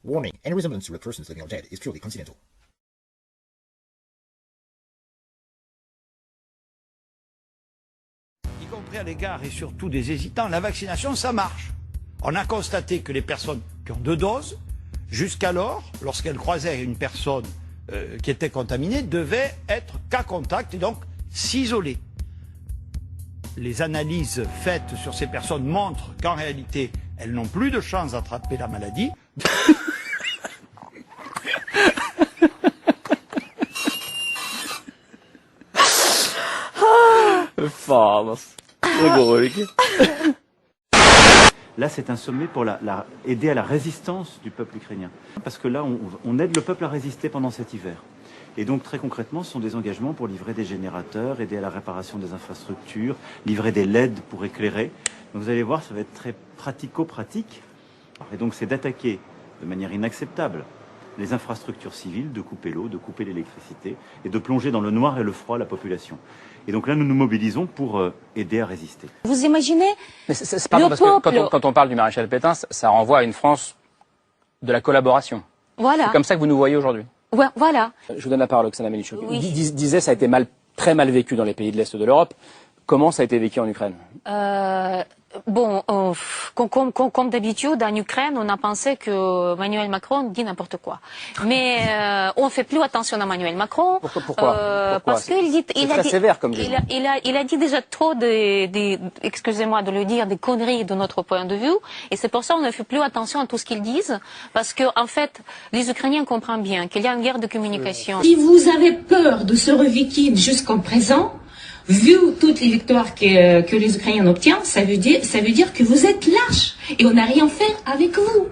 Warning, any resemblance to real persons living or dead is purely coincidental. Y compris à l'égard et surtout des hésitants, la vaccination, ça marche. On a constaté que les personnes qui ont 2 doses, jusqu'alors, lorsqu'elles croisaient une personne qui était contaminée, devaient être cas contact et donc s'isoler. Les analyses faites sur ces personnes montrent qu'en réalité, elles n'ont plus de chance d'attraper la maladie. Là, c'est un sommet pour aider à la résistance du peuple ukrainien. Parce que là, on aide le peuple à résister pendant cet hiver. Et donc, très concrètement, ce sont des engagements pour livrer des générateurs, aider à la réparation des infrastructures, livrer des LED pour éclairer. Donc, vous allez voir, ça va être très pratico-pratique. Et donc, c'est d'attaquer de manière inacceptable les infrastructures civiles, de couper l'eau, de couper l'électricité et de plonger dans le noir et le froid la population. Et donc là, nous nous mobilisons pour aider à résister. Vous imaginez Mais pardon, parce que quand on parle du maréchal Pétain, ça renvoie à une France de la collaboration. Voilà. C'est comme ça que vous nous voyez aujourd'hui. Ouais, voilà. Je vous donne la parole, Oksana Melnichuk. Oui. Disait ça a été très mal vécu dans les pays de l'Est de l'Europe. Comment ça a été vécu en Ukraine? Comme d'habitude, en Ukraine, on a pensé que Emmanuel Macron dit n'importe quoi. Mais on fait plus attention à Emmanuel Macron. Pourquoi Parce qu'il dit, c'est très sévère comme il a dit déjà trop excusez-moi de le dire, des conneries de notre point de vue. Et c'est pour ça qu'on ne fait plus attention à tout ce qu'ils disent. Parce que, en fait, les Ukrainiens comprennent bien qu'il y a une guerre de communication. Si vous avez peur de ce Rovikin jusqu'en présent, vu toutes les victoires que les Ukrainiens obtiennent, ça veut dire que vous êtes lâches et on n'a rien fait avec vous.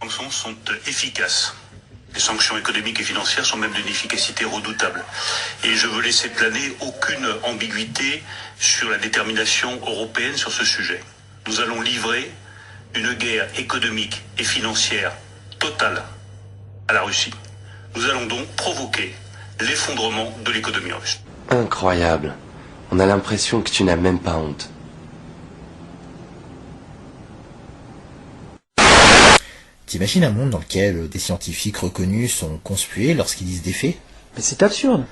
Les sanctions sont efficaces. Les sanctions économiques et financières sont même d'une efficacité redoutable. Et je veux laisser planer aucune ambiguïté sur la détermination européenne sur ce sujet. Nous allons livrer une guerre économique et financière totale à la Russie. Nous allons donc provoquer l'effondrement de l'économie russe. Incroyable. On a l'impression que tu n'as même pas honte. T'imagines un monde dans lequel des scientifiques reconnus sont conspués lorsqu'ils disent des faits? Mais c'est absurde.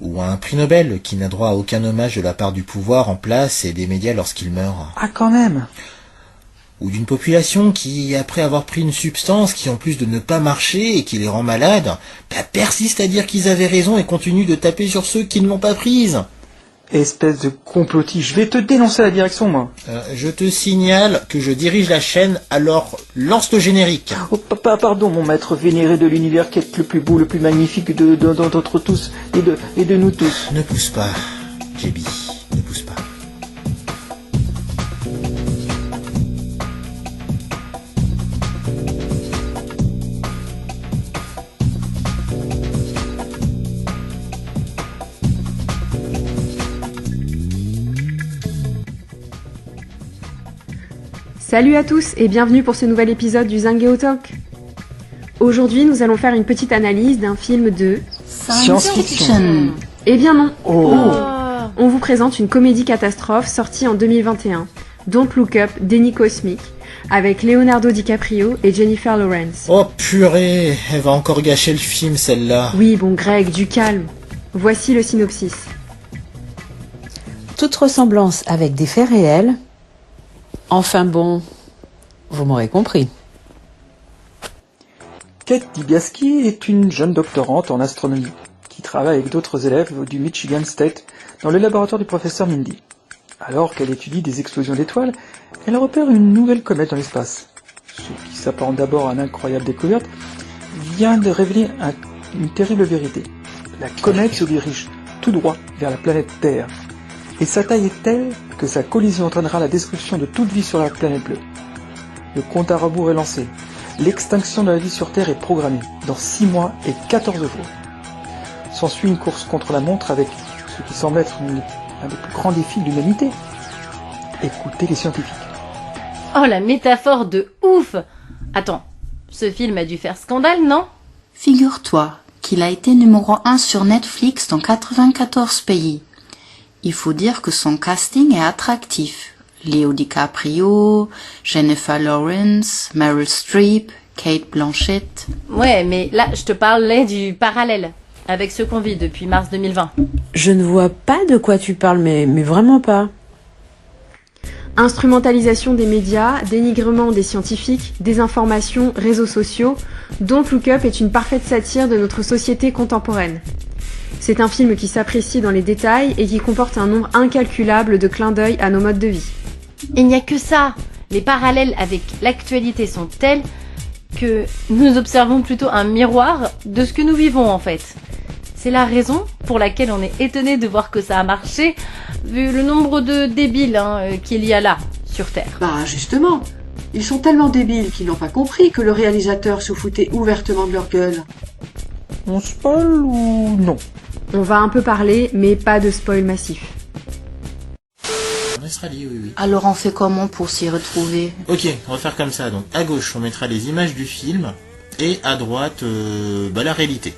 Ou un prix Nobel qui n'a droit à aucun hommage de la part du pouvoir en place et des médias lorsqu'il meurt? Ah, quand même. Ou d'une population qui, après avoir pris une substance qui en plus de ne pas marcher et qui les rend malades, persiste à dire qu'ils avaient raison et continue de taper sur ceux qui ne l'ont pas prise. Espèce de complotiste, je vais te dénoncer à la direction, moi. Je te signale que je dirige la chaîne, alors lance le générique. Oh, pardon, mon maître vénéré de l'univers qui est le plus beau, le plus magnifique d'entre tous et de nous tous. Ne pousse pas, JB, ne pousse pas. Salut à tous et bienvenue pour ce nouvel épisode du Zingeo Talk. Aujourd'hui, nous allons faire une petite analyse d'un film de science-fiction. Eh bien non. Oh. On vous présente une comédie catastrophe sortie en 2021, Don't Look Up, Déni cosmique, avec Leonardo DiCaprio et Jennifer Lawrence. Oh purée, elle va encore gâcher le film celle-là. Oui, bon Greg, du calme. Voici le synopsis. Toute ressemblance avec des faits réels. Enfin bon, vous m'aurez compris. Kate Dibiaski est une jeune doctorante en astronomie qui travaille avec d'autres élèves du Michigan State dans le laboratoire du professeur Mindy. Alors qu'elle étudie des explosions d'étoiles, elle repère une nouvelle comète dans l'espace. Ce qui s'apparente d'abord à une incroyable découverte vient de révéler une terrible vérité. La comète se dirige tout droit vers la planète Terre. Et sa taille est telle que sa collision entraînera la destruction de toute vie sur la planète bleue. Le compte à rebours est lancé. L'extinction de la vie sur Terre est programmée dans 6 mois et 14 jours. S'ensuit une course contre la montre avec ce qui semble être un des plus grands défis de l'humanité. Écoutez les scientifiques. Oh, la métaphore de ouf! Attends, ce film a dû faire scandale, non? Figure-toi qu'il a été numéro 1 sur Netflix dans 94 pays. Il faut dire que son casting est attractif. Leo DiCaprio, Jennifer Lawrence, Meryl Streep, Kate Blanchett. Ouais, mais là, je te parlais du parallèle avec ceux qu'on vit depuis mars 2020. Je ne vois pas de quoi tu parles, mais vraiment pas. Instrumentalisation des médias, dénigrement des scientifiques, désinformation, réseaux sociaux, Don't Look Up est une parfaite satire de notre société contemporaine. C'est un film qui s'apprécie dans les détails et qui comporte un nombre incalculable de clins d'œil à nos modes de vie. Il n'y a que ça. Les parallèles avec l'actualité sont tels que nous observons plutôt un miroir de ce que nous vivons en fait. C'est la raison pour laquelle on est étonné de voir que ça a marché, vu le nombre de débiles qu'il y a là, sur Terre. Bah justement, ils sont tellement débiles qu'ils n'ont pas compris que le réalisateur se foutait ouvertement de leur gueule. On spoil ou non? On va un peu parler, mais pas de spoil massif. En Australie, oui. Alors on fait comment pour s'y retrouver? Ok, on va faire comme ça. Donc à gauche, on mettra les images du film et à droite, la réalité.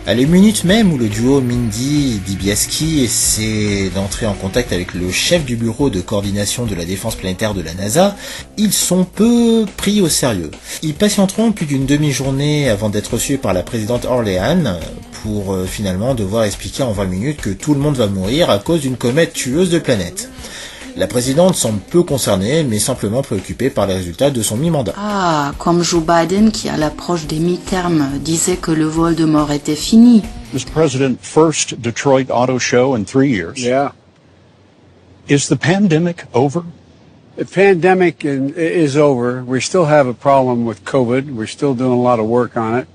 À les minutes même où le duo Mindy-Dibiasky essaie d'entrer en contact avec le chef du bureau de coordination de la défense planétaire de la NASA, ils sont peu pris au sérieux. Ils patienteront plus d'une demi-journée avant d'être reçus par la présidente Orléans pour finalement devoir expliquer en 20 minutes que tout le monde va mourir à cause d'une comète tueuse de planètes. La présidente semble peu concernée, mais simplement préoccupée par les résultats de son mi-mandat. Ah, comme Joe Biden, qui à l'approche des mi-termes disait que le Voldemort était fini. Mr. President, first Detroit Auto Show in 3 years. Yeah. Is the pandemic over? The pandemic is over. We still have a problem with COVID. We're still doing a lot of work on it.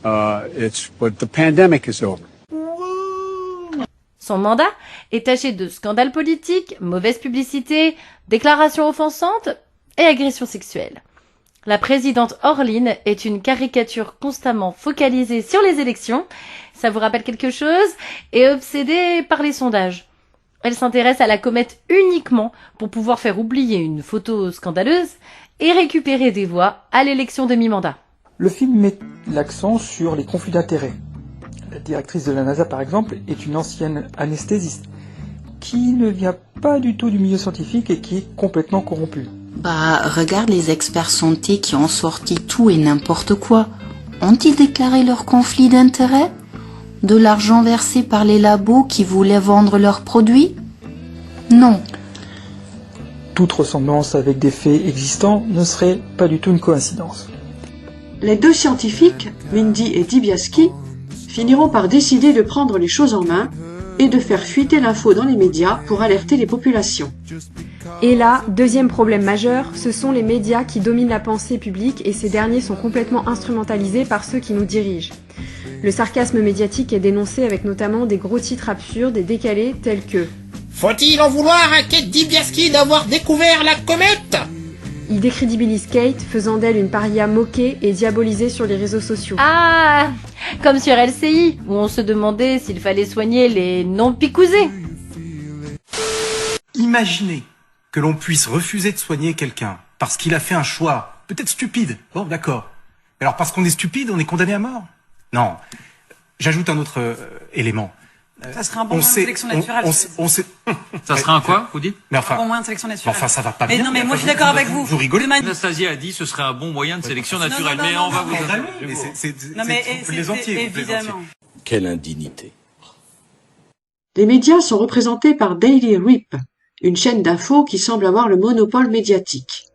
But the pandemic is over. Son mandat est taché de scandales politiques, mauvaise publicité, déclarations offensantes et agressions sexuelles. La présidente Orleans est une caricature constamment focalisée sur les élections, ça vous rappelle quelque chose, et obsédée par les sondages. Elle s'intéresse à la comète uniquement pour pouvoir faire oublier une photo scandaleuse et récupérer des voix à l'élection de mi-mandat. Le film met l'accent sur les conflits d'intérêts. La directrice de la NASA, par exemple, est une ancienne anesthésiste qui ne vient pas du tout du milieu scientifique et qui est complètement corrompue. Bah, regarde les experts santé qui ont sorti tout et n'importe quoi. Ont-ils déclaré leur conflit d'intérêts? De l'argent versé par les labos qui voulaient vendre leurs produits? Non. Toute ressemblance avec des faits existants ne serait pas du tout une coïncidence. Les deux scientifiques, Mindy et Dibiasky, finiront par décider de prendre les choses en main et de faire fuiter l'info dans les médias pour alerter les populations. Et là, deuxième problème majeur, ce sont les médias qui dominent la pensée publique et ces derniers sont complètement instrumentalisés par ceux qui nous dirigent. Le sarcasme médiatique est dénoncé avec notamment des gros titres absurdes et décalés tels que « Faut-il en vouloir à Kate Dibiasky d'avoir découvert la comète ?» Il décrédibilise Kate, faisant d'elle une paria moquée et diabolisée sur les réseaux sociaux. Ah, comme sur LCI, où on se demandait s'il fallait soigner les non-picousés. Imaginez que l'on puisse refuser de soigner quelqu'un parce qu'il a fait un choix, peut-être stupide. Bon, d'accord. Alors parce qu'on est stupide, on est condamné à mort? Non. J'ajoute un autre élément. Ça serait un bon moyen de sélection naturelle. Ça serait un quoi, vous dites? Mais enfin, un bon moyen de sélection naturelle. Enfin, ça va pas mais bien. Non, mais moi je suis d'accord avec vous. Vous rigolez. Anastasie a dit ce serait un bon moyen de sélection naturelle, mais on va vous... Non mais évidemment. Quelle indignité. Les médias sont représentés par Daily Rip, une chaîne d'infos qui semble avoir le monopole médiatique.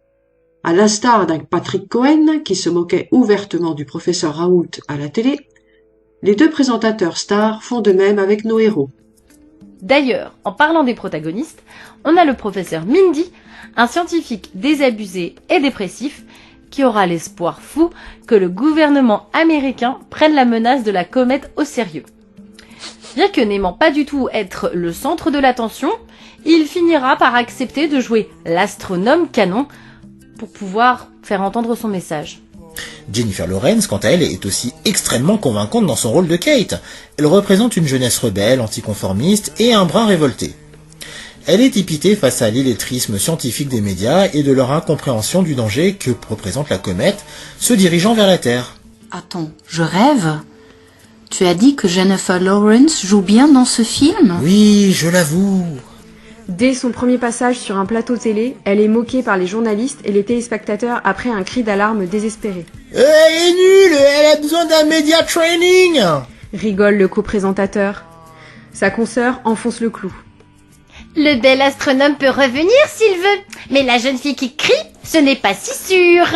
À l'instar d'un Patrick Cohen qui se moquait ouvertement du professeur Raoult à la télé, les deux présentateurs stars font de même avec nos héros. D'ailleurs, en parlant des protagonistes, on a le professeur Mindy, un scientifique désabusé et dépressif, qui aura l'espoir fou que le gouvernement américain prenne la menace de la comète au sérieux. Bien que n'aimant pas du tout être le centre de l'attention, il finira par accepter de jouer l'astronome canon pour pouvoir faire entendre son message. Jennifer Lawrence, quant à elle, est aussi extrêmement convaincante dans son rôle de Kate. Elle représente une jeunesse rebelle, anticonformiste et un brin révolté. Elle est épitée face à l'illettrisme scientifique des médias et de leur incompréhension du danger que représente la comète se dirigeant vers la Terre. Attends, je rêve? Tu as dit que Jennifer Lawrence joue bien dans ce film? Oui, je l'avoue. Dès son premier passage sur un plateau télé, elle est moquée par les journalistes et les téléspectateurs après un cri d'alarme désespéré. Elle est nulle, elle a besoin d'un media training, rigole le co-présentateur. Sa consoeur enfonce le clou. Le bel astronome peut revenir s'il veut, mais la jeune fille qui crie, ce n'est pas si sûr.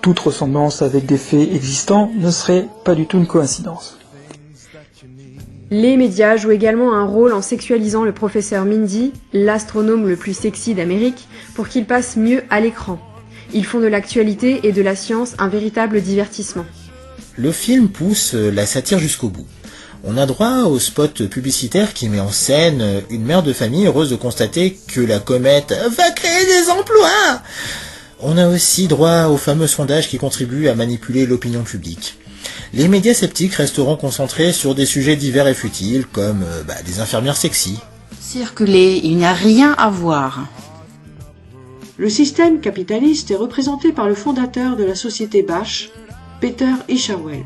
Toute ressemblance avec des faits existants ne serait pas du tout une coïncidence. Les médias jouent également un rôle en sexualisant le professeur Mindy, l'astronome le plus sexy d'Amérique, pour qu'il passe mieux à l'écran. Ils font de l'actualité et de la science un véritable divertissement. Le film pousse la satire jusqu'au bout. On a droit au spot publicitaire qui met en scène une mère de famille heureuse de constater que la comète va créer des emplois. On a aussi droit au fameux sondage qui contribue à manipuler l'opinion publique. Les médias sceptiques resteront concentrés sur des sujets divers et futiles, comme des infirmières sexy. Circuler, il n'y a rien à voir. Le système capitaliste est représenté par le fondateur de la société Bash, Peter Isherwell.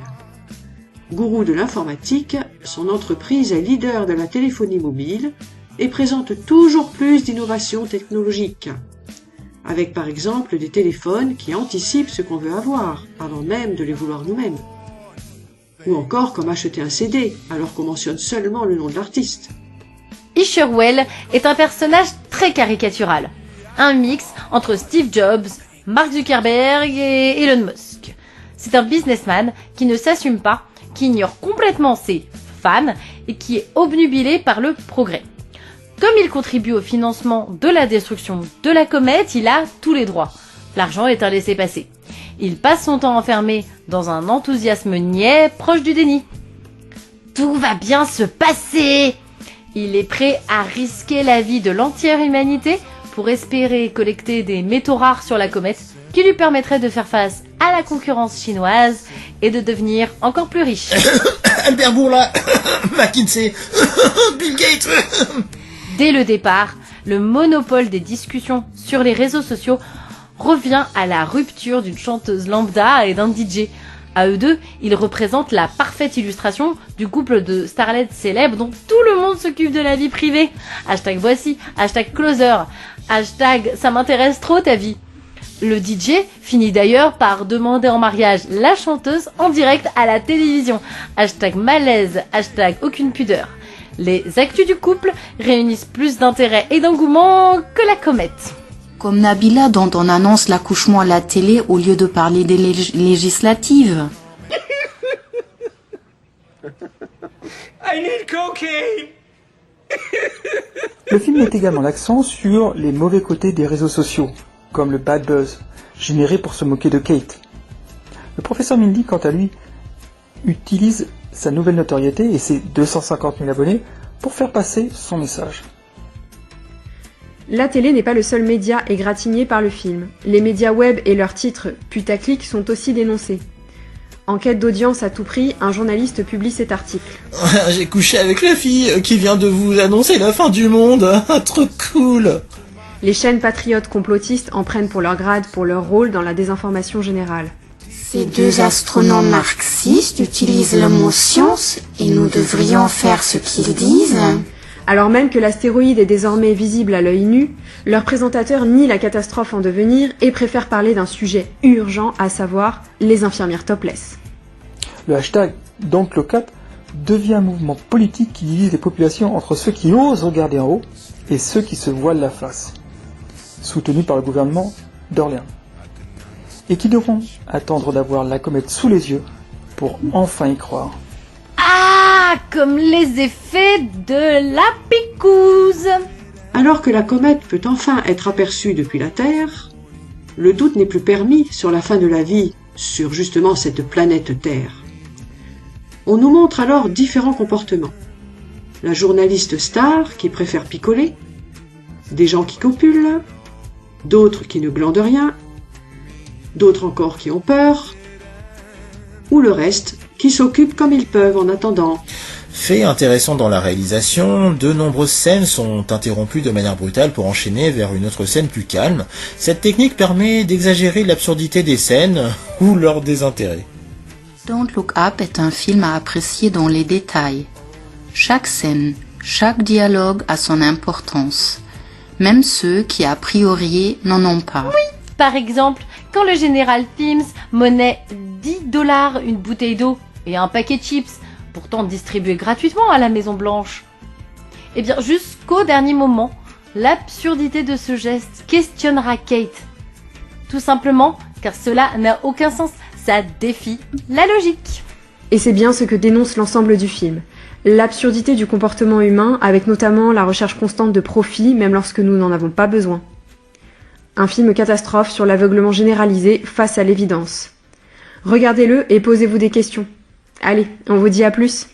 Gourou de l'informatique, son entreprise est leader de la téléphonie mobile et présente toujours plus d'innovations technologiques. Avec par exemple des téléphones qui anticipent ce qu'on veut avoir, avant même de les vouloir nous-mêmes. Ou encore comme acheter un CD, alors qu'on mentionne seulement le nom de l'artiste. Isherwell est un personnage très caricatural. Un mix entre Steve Jobs, Mark Zuckerberg et Elon Musk. C'est un businessman qui ne s'assume pas, qui ignore complètement ses fans et qui est obnubilé par le progrès. Comme il contribue au financement de la destruction de la comète, il a tous les droits. L'argent est un laissez-passer. Il passe son temps enfermé dans un enthousiasme niais proche du déni. Tout va bien se passer! Il est prêt à risquer la vie de l'entière humanité pour espérer collecter des métaux rares sur la comète qui lui permettraient de faire face à la concurrence chinoise et de devenir encore plus riche. Albert Bourla, McKinsey, Bill Gates. Dès le départ, le monopole des discussions sur les réseaux sociaux revient à la rupture d'une chanteuse lambda et d'un DJ. À eux deux, ils représentent la parfaite illustration du couple de starlets célèbres dont tout le monde s'occupe de la vie privée. Hashtag voici, hashtag closer, hashtag ça m'intéresse trop ta vie. Le DJ finit d'ailleurs par demander en mariage la chanteuse en direct à la télévision. Hashtag malaise, hashtag aucune pudeur. Les actus du couple réunissent plus d'intérêt et d'engouement que la comète. Comme Nabila dont on annonce l'accouchement à la télé au lieu de parler des législatives. I need cocaine. Le film met également l'accent sur les mauvais côtés des réseaux sociaux, comme le bad buzz, généré pour se moquer de Kate. Le professeur Mindy, quant à lui, utilise sa nouvelle notoriété et ses 250 000 abonnés pour faire passer son message. La télé n'est pas le seul média égratigné par le film. Les médias web et leurs titres putaclic sont aussi dénoncés. En quête d'audience à tout prix, un journaliste publie cet article. J'ai couché avec la fille qui vient de vous annoncer la fin du monde. Trop cool. Les chaînes patriotes complotistes en prennent pour leur grade, pour leur rôle dans la désinformation générale. Ces deux astronomes marxistes utilisent le mot science et nous devrions faire ce qu'ils disent. Alors même que l'astéroïde est désormais visible à l'œil nu, leur présentateur nie la catastrophe en devenir et préfère parler d'un sujet urgent, à savoir les infirmières topless. Le hashtag Don't Look Up devient un mouvement politique qui divise les populations entre ceux qui osent regarder en haut et ceux qui se voilent la face, soutenu par le gouvernement d'Orléans, et qui devront attendre d'avoir la comète sous les yeux pour enfin y croire. Ah, comme les effets de la picouse. Alors que la comète peut enfin être aperçue depuis la Terre, le doute n'est plus permis sur la fin de la vie sur justement cette planète Terre. On nous montre alors différents comportements. La journaliste star qui préfère picoler, des gens qui copulent, d'autres qui ne glandent rien, d'autres encore qui ont peur, ou le reste qui s'occupent comme ils peuvent en attendant. Fait intéressant dans la réalisation, de nombreuses scènes sont interrompues de manière brutale pour enchaîner vers une autre scène plus calme. Cette technique permet d'exagérer l'absurdité des scènes ou leur désintérêt. Don't Look Up est un film à apprécier dans les détails. Chaque scène, chaque dialogue a son importance, même ceux qui a priori n'en ont pas. Oui, par exemple, quand le général Pym's monnaie $10 une bouteille d'eau et un paquet de chips, pourtant distribués gratuitement à la Maison Blanche. Eh bien, jusqu'au dernier moment, l'absurdité de ce geste questionnera Kate. Tout simplement car cela n'a aucun sens, ça défie la logique. Et c'est bien ce que dénonce l'ensemble du film. L'absurdité du comportement humain, avec notamment la recherche constante de profit, même lorsque nous n'en avons pas besoin. Un film catastrophe sur l'aveuglement généralisé face à l'évidence. Regardez-le et posez-vous des questions. Allez, on vous dit à plus.